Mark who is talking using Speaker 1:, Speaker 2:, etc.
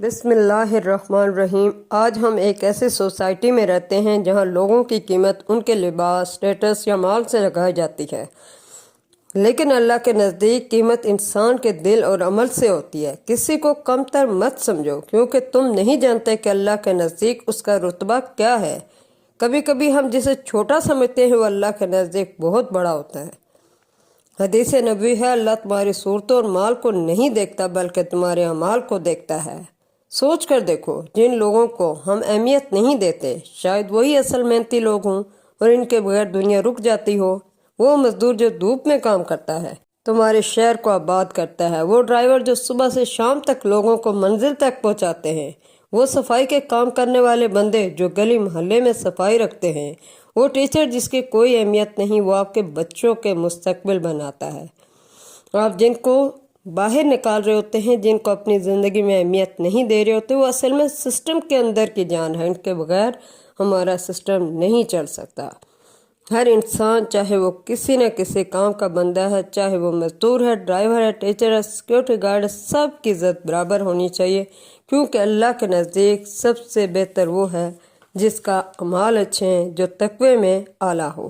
Speaker 1: بسم اللہ الرحمن الرحیم۔ آج ہم ایک ایسی سوسائٹی میں رہتے ہیں جہاں لوگوں کی قیمت ان کے لباس، اسٹیٹس یا مال سے لگائی جاتی ہے، لیکن اللہ کے نزدیک قیمت انسان کے دل اور عمل سے ہوتی ہے۔ کسی کو کم تر مت سمجھو، کیونکہ تم نہیں جانتے کہ اللہ کے نزدیک اس کا رتبہ کیا ہے۔ کبھی کبھی ہم جسے چھوٹا سمجھتے ہیں وہ اللہ کے نزدیک بہت بڑا ہوتا ہے۔ حدیث نبوی ہے، اللہ تمہاری صورتوں اور مال کو نہیں دیکھتا بلکہ تمہارے اعمال کو دیکھتا ہے۔ سوچ کر دیکھو، جن لوگوں کو ہم اہمیت نہیں دیتے شاید وہی اصل محنتی لوگ ہوں، اور ان کے بغیر دنیا رک جاتی ہو۔ وہ مزدور جو دھوپ میں کام کرتا ہے، تمہارے شہر کو آباد کرتا ہے، وہ ڈرائیور جو صبح سے شام تک لوگوں کو منزل تک پہنچاتے ہیں، وہ صفائی کے کام کرنے والے بندے جو گلی محلے میں صفائی رکھتے ہیں، وہ ٹیچر جس کی کوئی اہمیت نہیں، وہ آپ کے بچوں کے مستقبل بناتا ہے۔ آپ جن کو باہر نکال رہے ہوتے ہیں، جن کو اپنی زندگی میں اہمیت نہیں دے رہے ہوتے، وہ اصل میں سسٹم کے اندر کی جان ہے۔ ان کے بغیر ہمارا سسٹم نہیں چل سکتا۔ ہر انسان، چاہے وہ کسی نہ کسی کام کا بندہ ہے، چاہے وہ مزدور ہے، ڈرائیور ہے، ٹیچر ہے، سیکیورٹی گارڈ ہے، سب کی عزت برابر ہونی چاہیے، کیونکہ اللہ کے نزدیک سب سے بہتر وہ ہے جس کا اعمال اچھے ہیں، جو تقوی میں اعلیٰ ہو۔